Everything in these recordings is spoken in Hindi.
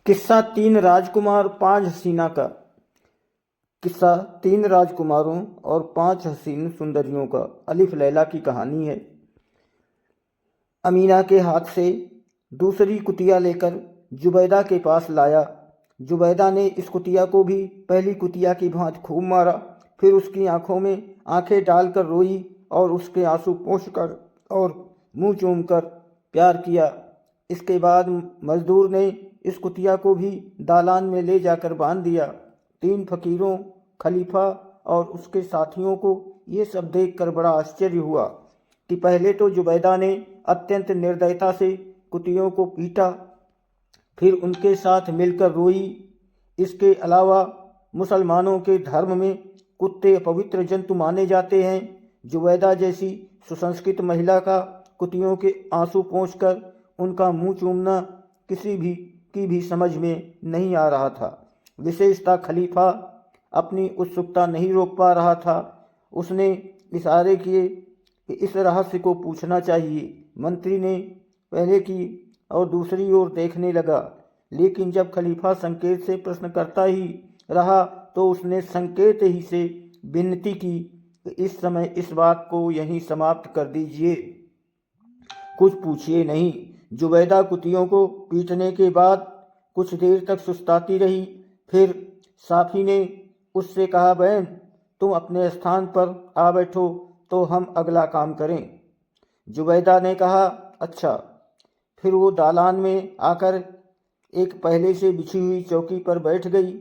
किस्सा तीन राजकुमार पांच हसीना का। किस्सा तीन राजकुमारों और पांच हसीन सुंदरियों का अलिफ लैला की कहानी है। अमीना के हाथ से दूसरी कुतिया लेकर जुबैदा के पास लाया। जुबैदा ने इस कुतिया को भी पहली कुतिया की भांति खूब मारा, फिर उसकी आंखों में आंखें डालकर रोई और उसके आंसू पोंछकर और मुंह चूमकर प्यार किया। इसके बाद मजदूर ने इस कुतिया को भी दालान में ले जाकर बांध दिया। तीन फकीरों, खलीफा और उसके साथियों को ये सब देखकर बड़ा आश्चर्य हुआ कि पहले तो जुबैदा ने अत्यंत निर्दयता से कुतियों को पीटा, फिर उनके साथ मिलकर रोई। इसके अलावा मुसलमानों के धर्म में कुत्ते अपवित्र जंतु माने जाते हैं। जुबैदा जैसी सुसंस्कृत महिला का कुतियों के आंसू पोंछकर उनका मुंह चूमना किसी भी की भी समझ में नहीं आ रहा था। विशेषतः खलीफा अपनी उत्सुकता नहीं रोक पा रहा था। उसने इशारे किए कि इस रहस्य को पूछना चाहिए। मंत्री ने पहले की और दूसरी ओर देखने लगा, लेकिन जब खलीफा संकेत से प्रश्न करता ही रहा तो उसने संकेत ही से विनती की कि इस समय इस बात को यहीं समाप्त कर दीजिए, कुछ पूछिए नहीं। जुबैदा कुतियों को पीटने के बाद कुछ देर तक सुस्ताती रही। फिर साफी ने उससे कहा, बहन तुम अपने स्थान पर आ बैठो तो हम अगला काम करें। जुबैदा ने कहा, अच्छा। फिर वो दालान में आकर एक पहले से बिछी हुई चौकी पर बैठ गई।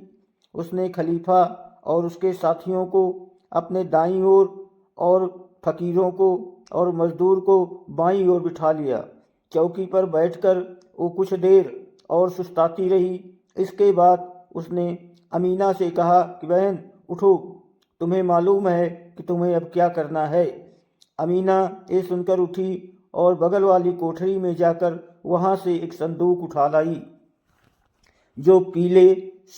उसने खलीफा और उसके साथियों को अपने दाईं ओर और फकीरों को और मजदूर को बाईं ओर बिठा लिया। चौकी पर बैठकर वो कुछ देर और सुस्ताती रही। इसके बाद उसने अमीना से कहा कि बहन उठो, तुम्हें मालूम है कि तुम्हें अब क्या करना है। अमीना ये सुनकर उठी और बगल वाली कोठरी में जाकर वहाँ से एक संदूक उठा लाई जो पीले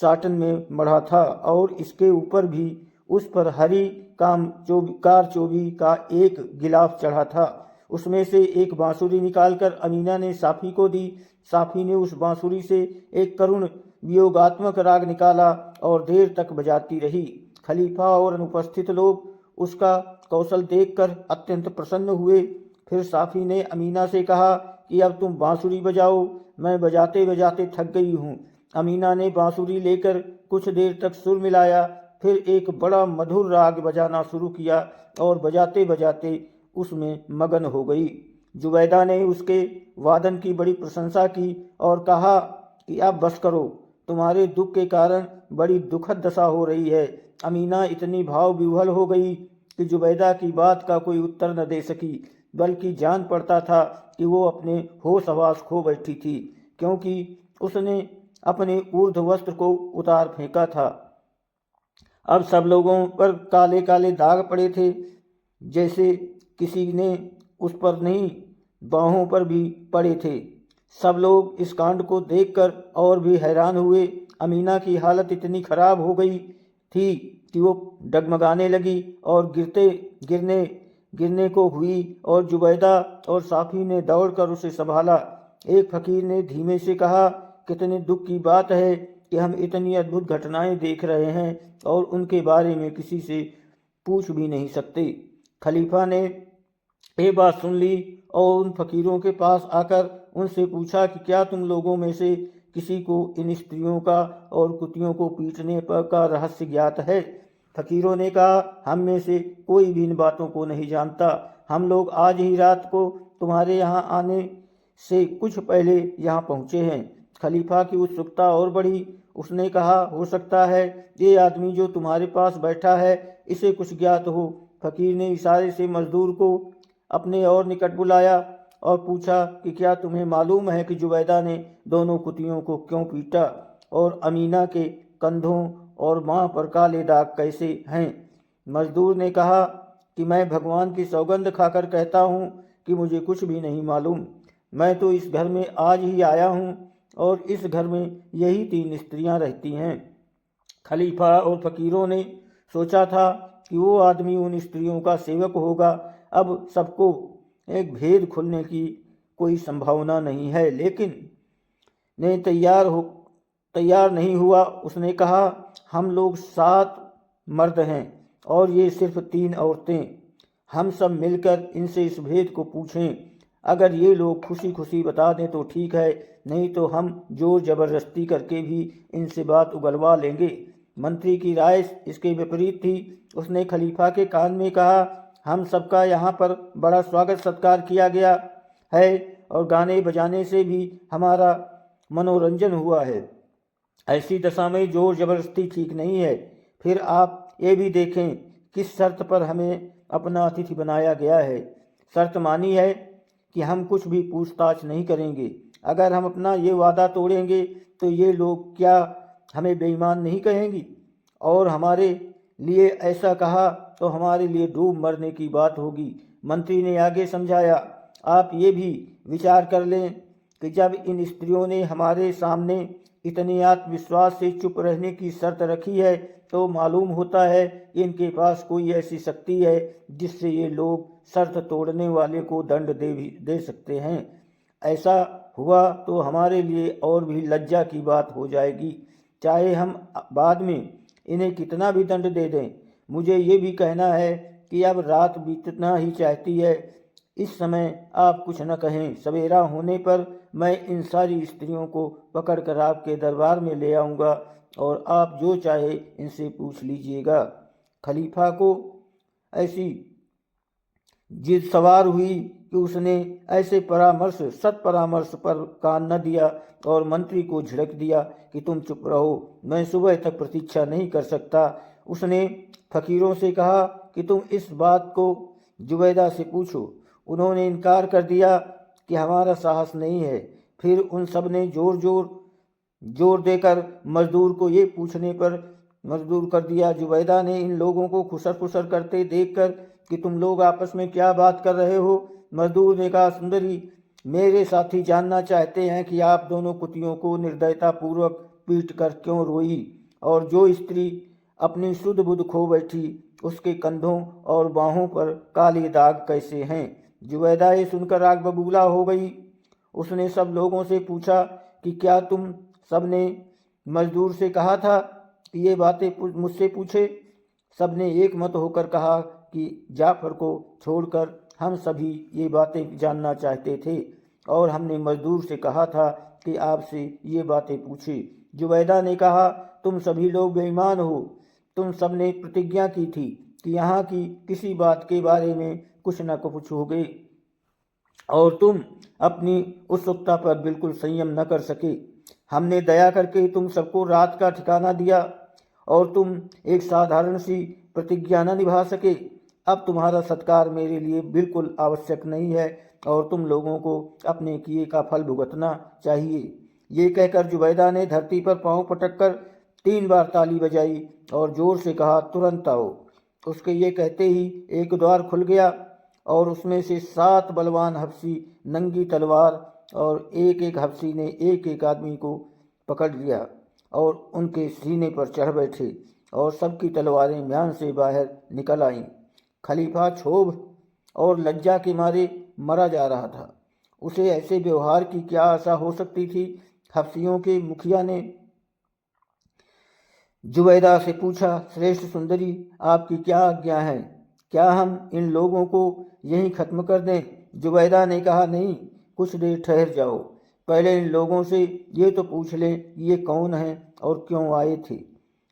साटन में मढ़ा था और इसके ऊपर भी उस पर हरी कारचोबी का एक गिलाफ चढ़ा था। उसमें से एक बांसुरी निकालकर अमीना ने साफी को दी। साफी ने उस बांसुरी से एक करुण वियोगात्मक राग निकाला और देर तक बजाती रही। खलीफा और अनुपस्थित लोग उसका कौशल देखकर अत्यंत प्रसन्न हुए। फिर साफी ने अमीना से कहा कि अब तुम बांसुरी बजाओ, मैं बजाते बजाते थक गई हूँ। अमीना ने बांसुरी लेकर कुछ देर तक सुर मिलाया, फिर एक बड़ा मधुर राग बजाना शुरू किया और बजाते बजाते उसमें मगन हो गई। जुबैदा ने उसके वादन की बड़ी प्रशंसा की और कहा कि अब बस करो, तुम्हारे दुख के कारण बड़ी दुखद दशा हो रही है। अमीना इतनी भाव विह्वल हो गई कि जुबैदा की बात का कोई उत्तर न दे सकी, बल्कि जान पड़ता था कि वो अपने होश हवास खो बैठी थी, क्योंकि उसने अपने ऊर्ध वस्त्र को उतार फेंका था। अब सब लोगों पर काले काले दाग पड़े थे, जैसे किसी ने उस पर नहीं, बाहों पर भी पड़े थे। सब लोग इस कांड को देखकर और भी हैरान हुए। अमीना की हालत इतनी खराब हो गई थी कि वो डगमगाने लगी और गिरने को हुई और जुबैदा और साफी ने दौड़कर उसे संभाला। एक फकीर ने धीमे से कहा, कितने दुख की बात है कि हम इतनी अद्भुत घटनाएं देख रहे हैं और उनके बारे में किसी से पूछ भी नहीं सकते। खलीफा ने ये बात सुन ली और उन फकीरों के पास आकर उनसे पूछा कि क्या तुम लोगों में से किसी को इन स्त्रियों का और कुतियों को पीटने पर का रहस्य ज्ञात है। फकीरों ने कहा, हम में से कोई भी इन बातों को नहीं जानता। हम लोग आज ही रात को तुम्हारे यहाँ आने से कुछ पहले यहाँ पहुँचे हैं। खलीफा की उत्सुकता और बढ़ी। उसने कहा, हो सकता है ये आदमी जो तुम्हारे पास बैठा है इसे कुछ ज्ञात हो। फकीर ने इशारे से मजदूर को अपने और निकट बुलाया और पूछा कि क्या तुम्हें मालूम है कि जुबैदा ने दोनों कुतियों को क्यों पीटा और अमीना के कंधों और माँ पर काले दाग कैसे हैं। मजदूर ने कहा कि मैं भगवान की सौगंध खाकर कहता हूँ कि मुझे कुछ भी नहीं मालूम। मैं तो इस घर में आज ही आया हूँ और इस घर में यही तीन स्त्रियां रहती हैं। खलीफा और फकीरों ने सोचा था कि वो आदमी उन स्त्रियों का सेवक होगा। अब सबको एक भेद खुलने की कोई संभावना नहीं है, लेकिन ने तैयार हो तैयार नहीं हुआ। उसने कहा, हम लोग 7 मर्द हैं और ये सिर्फ 3 औरतें। हम सब मिलकर इनसे इस भेद को पूछें। अगर ये लोग खुशी खुशी बता दें तो ठीक है, नहीं तो हम जोर जबरदस्ती करके भी इनसे बात उगलवा लेंगे। मंत्री की राय इसके विपरीत थी। उसने खलीफा के कान में कहा, हम सबका यहाँ पर बड़ा स्वागत सत्कार किया गया है और गाने बजाने से भी हमारा मनोरंजन हुआ है। ऐसी दशा में जोर जबरदस्ती ठीक नहीं है। फिर आप ये भी देखें किस शर्त पर हमें अपना अतिथि बनाया गया है। शर्त मानी है कि हम कुछ भी पूछताछ नहीं करेंगे। अगर हम अपना ये वादा तोड़ेंगे तो ये लोग क्या हमें बेईमान नहीं कहेंगी? और हमारे लिए ऐसा कहा तो हमारे लिए डूब मरने की बात होगी। मंत्री ने आगे समझाया, आप ये भी विचार कर लें कि जब इन स्त्रियों ने हमारे सामने इतने आत्मविश्वास से चुप रहने की शर्त रखी है तो मालूम होता है इनके पास कोई ऐसी शक्ति है जिससे ये लोग शर्त तोड़ने वाले को दंड दे सकते हैं। ऐसा हुआ तो हमारे लिए और भी लज्जा की बात हो जाएगी, चाहे हम बाद में इन्हें कितना भी दंड दे दें। मुझे ये भी कहना है कि अब रात बीतना ही चाहती है। इस समय आप कुछ न कहें, सवेरा होने पर मैं इन सारी स्त्रियों को पकड़कर आपके दरबार में ले आऊँगा और आप जो चाहे इनसे पूछ लीजिएगा। खलीफा को ऐसी जिद सवार हुई कि उसने ऐसे सत्परामर्श पर कान न दिया और मंत्री को झिड़क दिया कि तुम चुप रहो, मैं सुबह तक प्रतीक्षा नहीं कर सकता। उसने फकीरों से कहा कि तुम इस बात को जुबैदा से पूछो। उन्होंने इनकार कर दिया कि हमारा साहस नहीं है। फिर उन सब ने जोर देकर मजदूर को ये पूछने पर मजबूर कर दिया। जुबैदा ने इन लोगों को खुसर फुसर करते देखकर कि तुम लोग आपस में क्या बात कर रहे हो? मजदूर ने कहा, सुंदरी, मेरे साथी जानना चाहते हैं कि आप दोनों कुतियों को निर्दयता पूर्वक पीट कर क्यों रोई, और जो स्त्री अपनी शुद्ध बुद्ध खो बैठी उसके कंधों और बाहों पर काले दाग कैसे हैं? जुबैदा ये सुनकर आग बबूला हो गई। उसने सब लोगों से पूछा कि क्या तुम सब ने मजदूर से कहा था कि ये बातें मुझसे पूछे? सब ने एक मत होकर कहा कि जाफर को छोड़कर हम सभी ये बातें जानना चाहते थे और हमने मजदूर से कहा था कि आपसे ये बातें पूछे। जुबैदा ने कहा, तुम सभी लोग बेईमान हो। तुम सब ने प्रतिज्ञा की थी कि यहाँ की किसी बात के बारे में कुछ न पूछोगे और तुम अपनी उत्सुकता पर बिल्कुल संयम न कर सके। हमने दया करके तुम सबको रात का ठिकाना दिया और तुम एक साधारण सी प्रतिज्ञा न निभा सके। अब तुम्हारा सत्कार मेरे लिए बिल्कुल आवश्यक नहीं है और तुम लोगों को अपने किए का फल भुगतना चाहिए। ये कहकर जुबैदा ने धरती पर पांव पटककर 3 बार ताली बजाई और जोर से कहा, तुरंत आओ। उसके ये कहते ही एक द्वार खुल गया और उसमें से 7 बलवान हफ्सी नंगी तलवार और एक एक हफ्सी ने एक एक आदमी को पकड़ लिया और उनके सीने पर चढ़ बैठे और सबकी तलवारें म्यान से बाहर निकल आईं। खलीफा क्षोभ और लज्जा के मारे मरा जा रहा था। उसे ऐसे व्यवहार की क्या आशा हो सकती थी? हफ्सियों के मुखिया ने जुबैदा से पूछा, श्रेष्ठ सुंदरी, आपकी क्या आज्ञा है? क्या हम इन लोगों को यहीं खत्म कर दें? जुबैदा ने कहा, नहीं, कुछ देर ठहर जाओ। पहले इन लोगों से ये तो पूछ लें ये कौन हैं और क्यों आए थे।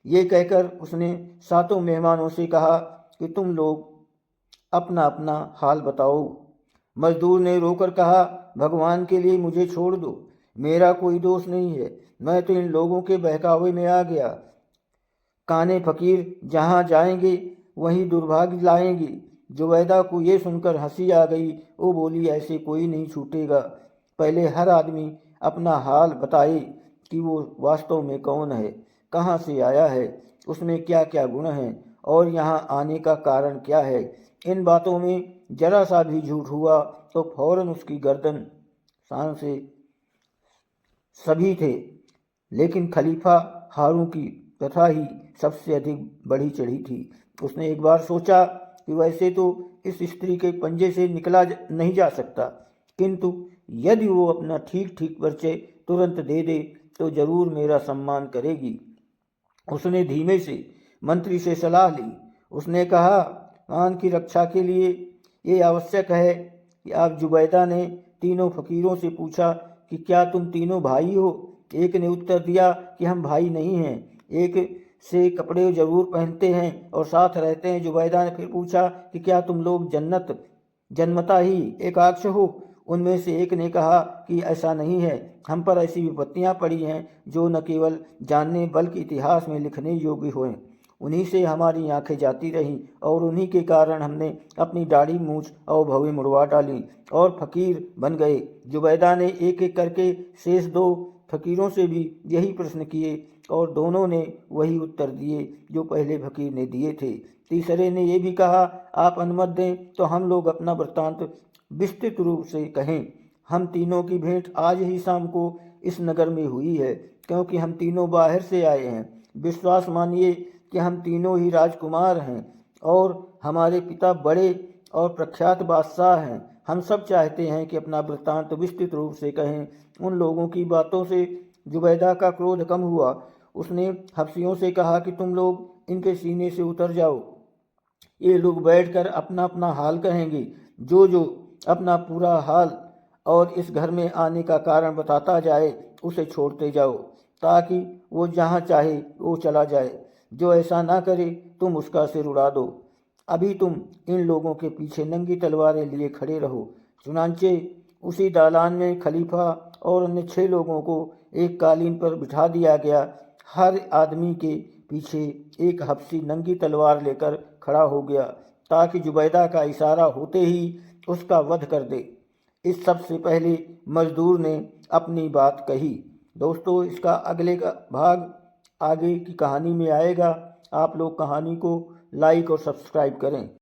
ये कहकर उसने 7 मेहमानों से कहा कि तुम लोग अपना अपना हाल बताओ। मजदूर ने रोकर कहा, भगवान के लिए मुझे छोड़ दो, मेरा कोई दोष नहीं है, मैं तो इन लोगों के बहकावे में आ गया। काने फकीर जहाँ जाएंगे वहीं दुर्भाग्य लाएंगे। जुबैदा को ये सुनकर हंसी आ गई। वो बोली, ऐसे कोई नहीं छूटेगा। पहले हर आदमी अपना हाल बताए कि वो वास्तव में कौन है, कहाँ से आया है, उसमें क्या क्या गुण हैं और यहाँ आने का कारण क्या है। इन बातों में जरा सा भी झूठ हुआ तो फौरन उसकी गर्दन शान से सभी थे। लेकिन खलीफा हारून की प्रथा ही सबसे अधिक बढ़ी चढ़ी थी। उसने एक बार सोचा कि वैसे तो इस स्त्री के पंजे से निकला नहीं जा सकता, किंतु यदि वो अपना ठीक ठीक परिचय तुरंत दे दे तो जरूर मेरा सम्मान करेगी। उसने धीमे से मंत्री से सलाह ली। उसने कहा, मान की रक्षा के लिए ये आवश्यक है कि आप जुबैदा ने तीनों फकीरों से पूछा कि क्या तुम तीनों भाई हो? एक ने उत्तर दिया कि हम भाई नहीं हैं, एक से कपड़े जरूर पहनते हैं और साथ रहते हैं। जुबैदा ने फिर पूछा कि क्या तुम लोग जन्मता ही एकाक्ष हो? उनमें से एक ने कहा कि ऐसा नहीं है, हम पर ऐसी विपत्तियां पड़ी हैं जो न केवल जानने बल्कि इतिहास में लिखने योग्य हुए। उन्हीं से हमारी आंखें जाती रहीं और उन्हीं के कारण हमने अपनी दाढ़ी मूछ और भवें मुड़वा डाली और फकीर बन गए। जुबैदा ने एक एक करके शेष दो फकीरों से भी यही प्रश्न किए और दोनों ने वही उत्तर दिए जो पहले फकीर ने दिए थे। तीसरे ने यह भी कहा, आप अनुमति दें तो हम लोग अपना वृत्तांत विस्तृत रूप से कहें। हम तीनों की भेंट आज ही शाम को इस नगर में हुई है, क्योंकि हम तीनों बाहर से आए हैं। विश्वास मानिए कि हम तीनों ही राजकुमार हैं और हमारे पिता बड़े और प्रख्यात बादशाह हैं। हम सब चाहते हैं कि अपना वृत्तांत विस्तृत रूप से कहें। उन लोगों की बातों से जुबैदा का क्रोध कम हुआ। उसने हफ्सियों से कहा कि तुम लोग इनके सीने से उतर जाओ। ये लोग बैठकर अपना अपना हाल कहेंगे। जो अपना पूरा हाल और इस घर में आने का कारण बताता जाए उसे छोड़ते जाओ, ताकि वो जहाँ चाहे वो चला जाए। जो ऐसा ना करे तुम उसका सिर उड़ा दो। अभी तुम इन लोगों के पीछे नंगी तलवारें लिए खड़े रहो। चुनांचे उसी दालान में खलीफा और अन्य 6 लोगों को एक कालीन पर बिठा दिया गया। हर आदमी के पीछे एक हफ्सी नंगी तलवार लेकर खड़ा हो गया, ताकि जुबैदा का इशारा होते ही उसका वध कर दे। इस सब से पहले मजदूर ने अपनी बात कही। दोस्तों, इसका अगले का भाग आगे की कहानी में आएगा। आप लोग कहानी को लाइक और सब्सक्राइब करें।